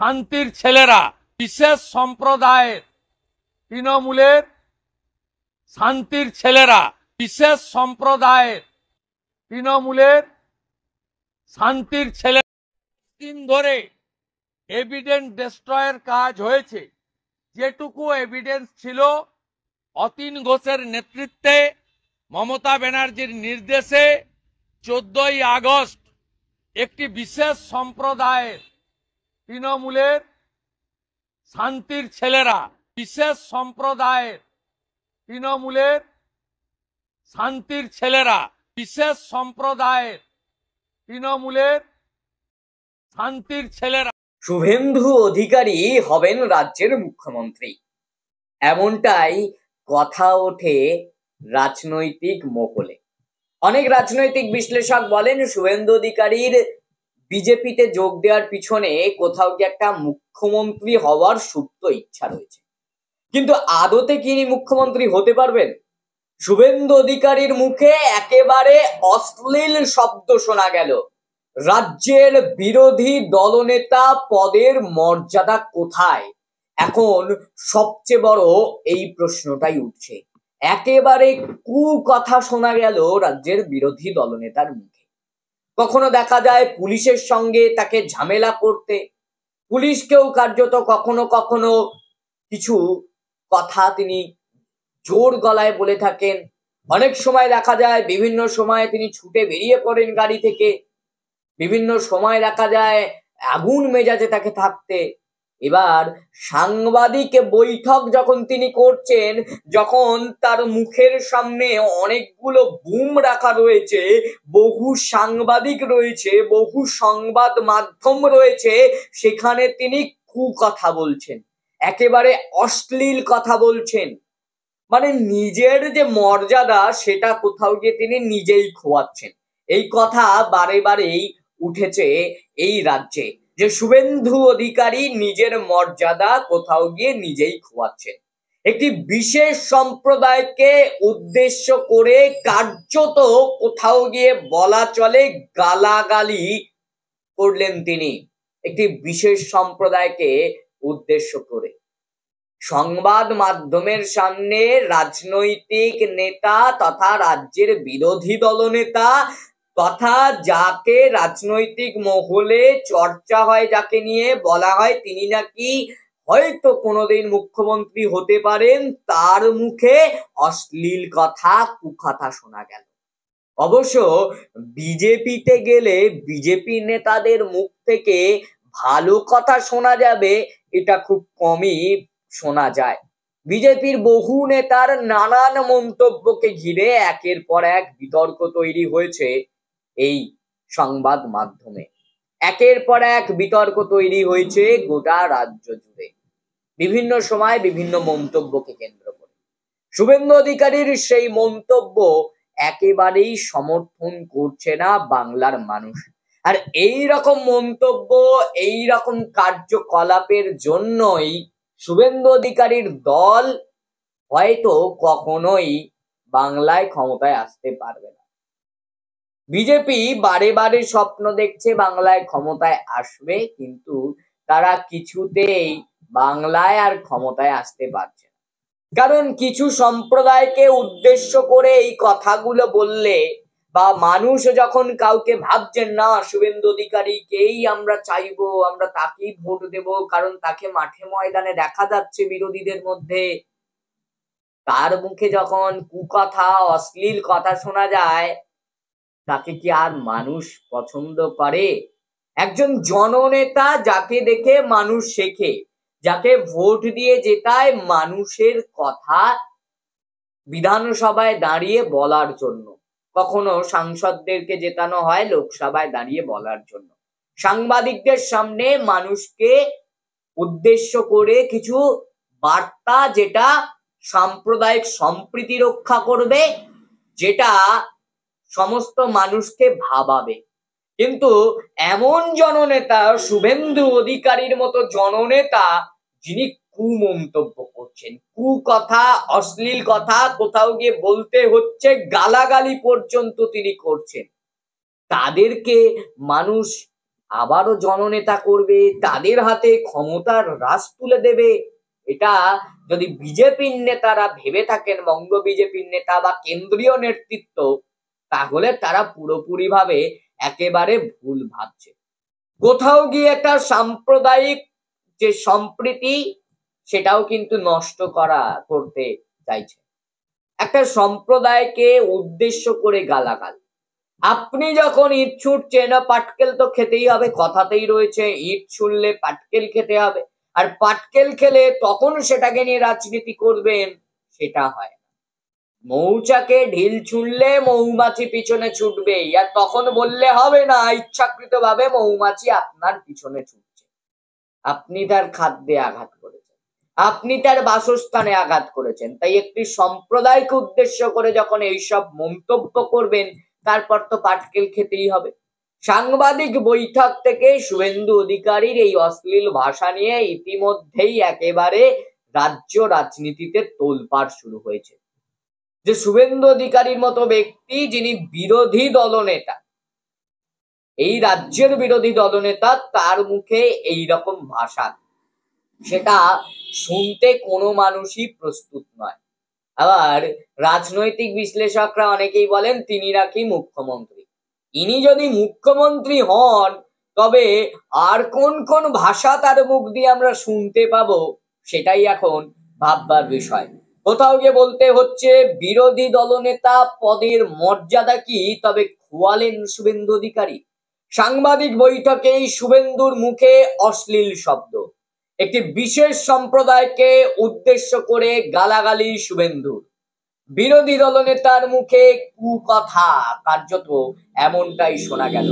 শান্তির ছেলেরা বিশেষ সম্প্রদায়ের তৃণমূলের শান্তির ছেলেরা বিশেষ সম্প্রদায়ের তৃণমূলের শান্তির ছেলে দিন ধরে এভিডেন্স ডেস্ট্রয়ের কাজ হয়েছে। যেটুকু এভিডেন্স ছিল অতীন ঘোষের নেতৃত্বে মমতা ব্যানার্জির নির্দেশে 14ই আগস্ট একটি বিশেষ সম্প্রদায়ের তৃণমূলের শান্তির ছেলেরা বিশেষ সম্প্রদায়ের তৃণমূলের শান্তির ছেলেরা বিশেষ সম্প্রদায়ের তৃণমূলের শান্তির ছেলেরা শুভেন্দু অধিকারী হবেন রাজ্যের মুখ্যমন্ত্রী, এমনটাই কথা ওঠে রাজনৈতিক মহলে। অনেক রাজনৈতিক বিশ্লেষক বলেন শুভেন্দু অধিকারীর বিজেপিতে যোগ দেওয়ার পিছনে কোথাও কি একটা মুখ্যমন্ত্রী হওয়ার সুপ্ত ইচ্ছা রয়েছে। কিন্তু আদতে কি ইনি মুখ্যমন্ত্রী হতে পারবেন? শুভেন্দু অধিকারীর মুখে একেবারে অশ্লীল শব্দ শোনা গেল। রাজ্যের বিরোধী দলনেতা পদের মর্যাদা কোথায়? এখন সবচেয়ে বড় এই প্রশ্নটাই উঠছে। একেবারে কথা শোনা গেল রাজ্যের বিরোধী দলনেতার মুখে। কখনো দেখা যায় পুলিশের সঙ্গে তাকে ঝামেলা করতে, পুলিশকেও কার্যত কখনো কখনো কিছু কথা তিনি জোর গলায় বলে থাকেন। অনেক সময় দেখা যায় বিভিন্ন সময় তিনি ছুটে বেরিয়ে পড়েন গাড়ি থেকে, বিভিন্ন সময় দেখা যায় আগুন মেজাজে তাকে থাকতে। এবার সাংবাদিক বৈঠক যখন তিনি করছেন, যখন তার মুখের সামনে অনেকগুলো বুম রাখা রয়েছে, বহু সাংবাদিক রয়েছে, বহু সংবাদ মাধ্যম রয়েছে, সেখানে তিনি কথা বলছেন, একেবারে অশ্লীল কথা বলছেন। মানে নিজের যে মর্যাদা সেটা কোথাও গিয়ে তিনি নিজেই খোয়াচ্ছেন। এই কথা বারে বারেই উঠেছে এই রাজ্যে যে শুভেন্দু অধিকারী নিজের মর্যাদা কোথাও গিয়ে নিজেই খোয়াচ্ছেন। একটি বিশেষ সম্প্রদায়কে উদ্দেশ্য করে কার্যত কোথাও গিয়ে বলা চলে গালাগালি করলেন তিনি, একটি বিশেষ সম্প্রদায়কে উদ্দেশ্য করে। সংবাদ মাধ্যমের সামনে রাজনৈতিক নেতা তথা রাজ্যের বিরোধী দলনেতা তথা যাকে রাজনৈতিক মহলে চর্চা হয়, যাকে নিয়ে বলা হয় তিনি নাকি হয়তো কোনোদিন মুখ্যমন্ত্রী হতে পারেন, তার মুখে অশ্লীল কথা, কুকথা শোনা গেল। অবশ্য বিজেপিতে গেলে বিজেপি নেতাদের মুখ থেকে ভালো কথা শোনা যাবে এটা খুব কমই শোনা যায়। বিজেপির বহু নেতার নানান মন্তব্যকে ঘিরে একের পর এক বিতর্ক তৈরি হয়েছে এই সংবাদ মাধ্যমে, একের পর এক বিতর্ক তৈরি হয়েছে গোটা রাজ্য জুড়ে, বিভিন্ন সময় বিভিন্ন মন্তব্যকে কেন্দ্র করে। শুভেন্দু অধিকারীর সেই মন্তব্য একেবারেই সমর্থন করছে না বাংলার মানুষ। আর এই রকম মন্তব্য, এই রকম কার্যকলাপের জন্যই শুভেন্দু অধিকারীর দল হয়তো কখনোই বাংলায় ক্ষমতায় আসতে পারবে না। বিজেপি বারে বারে স্বপ্ন দেখছে বাংলায় ক্ষমতায় আসবে, কিন্তু তারা কিছুতেই বাংলায় আর ক্ষমতায় আসতে পারছে না। কারণ কিছু সম্প্রদায়কে উদ্দেশ্য করে এই কথাগুলো বললে, বা মানুষ যখন কাউকে ভাবছেন না শুভেন্দু অধিকারীকেই আমরা চাইবো, আমরা তাকেই ভোট দেব কারণ তাকে মাঠে ময়দানে দেখা যাচ্ছে বিরোধীদের মধ্যে, তার মুখে যখন কুকথা, অশ্লীল কথা শোনা যায়, তাকে কি আর মানুষ পছন্দ করে? একজন জননেতা যাকে দেখে মানুষ শেখে, যাকে ভোট দিয়ে জেতায় মানুষের কথা বিধানসভায় দাঁড়িয়ে বলার জন্য, কখনো সাংসদদেরকে জেতানো হয় লোকসভায় দাঁড়িয়ে বলার জন্য, সাংবাদিকদের সামনে মানুষকে উদ্দেশ্য করে কিছু বার্তা যেটা সাম্প্রদায়িক সম্প্রীতি রক্ষা করবে, যেটা সমস্ত মানুষকে ভাবাবে। কিন্তু এমন জননেতা শুভেন্দু অধিকারীর মতো জননেতা যিনি কুমন্তব্য করছেন, কুকথা, অশ্লীল কথা, কোথাও গিয়ে বলতে হচ্ছে গালাগালি পর্যন্ত তিনি করছেন, তাদেরকে মানুষ আবারও জননেতা করবে, তাদের হাতে ক্ষমতার রাশ তুলে দেবে। এটা যদি বিজেপির নেতারা ভেবে থাকেন, বঙ্গ বিজেপির নেতা বা কেন্দ্রীয় নেতৃত্ব, তাহলে তারা পুরোপুরি ভাবে একেবারে ভুল ভাবছে। কোথাও গিয়ে একটা সাম্প্রদায়িক যে সম্প্রীতি, সেটাও কিন্তু নষ্ট করতে চাইছে। একটা সম্প্রদায়কে উদ্দেশ্য করে গালাগাল। আপনি যখন ইট ছুটছেন, পাটকেল তো খেতেই হবে, কথাতেই রয়েছে ইট ছুড়লে পাটকেল খেতে হবে। আর পাটকেল খেলে তখন সেটাকে নিয়ে রাজনীতি করবেন, সেটা হয় না। মৌচাকে ঢিল ছুঁড়লে মৌমাছি পিছনে ছুটবে, আর তখন বললে হবে না ইচ্ছাকৃত ভাবে মৌমাছি আপনার পিছনে ছুটছে। আপনি তার খাদ্যে আঘাত করেছেন, আপনি তার বাসস্থানে আঘাত করেছেন। তাই একটি সম্প্রদায়কে উদ্দেশ্য করে যখন এইসব মন্তব্য করবেন, তারপর তো পাটকেল খেতেই হবে। সাংবাদিক বৈঠক থেকে শুভেন্দু অধিকারীর এই অশ্লীল ভাষা নিয়ে ইতিমধ্যেই একেবারে রাজ্য রাজনীতিতে তোলপাড় শুরু হয়েছে। যে শুভেন্দু অধিকারীর মতো ব্যক্তি, যিনি বিরোধী দলনেতা, এই রাজ্যের বিরোধী দলনেতা, তার মুখে এই রকম ভাষা, সেটা শুনতে কোনো মানুষই প্রস্তুত নয়। আবার রাজনৈতিক বিশ্লেষকরা অনেকেই বলেন তিনি নাকি মুখ্যমন্ত্রী। ইনি যদি মুখ্যমন্ত্রী হন, তবে আর কোন কোন ভাষা তার মুখ দিয়ে আমরা শুনতে পাবো, সেটাই এখন ভাববার বিষয়। কোথাও গিয়ে বলতে হচ্ছে বিরোধী দলনেতা পদের মর্যাদা কি তবে খোয়ালেন শুভেন্দু অধিকারী। সাংবাদিক বৈঠকেই শুভেন্দুর মুখে অশ্লীল শব্দ, একটি বিশেষ সম্প্রদায়কে উদ্দেশ্য করে গালাগালি শুভেন্দুর। বিরোধী দলনেতার মুখে কুকথা, কার্যত এমনটাই শোনা গেল।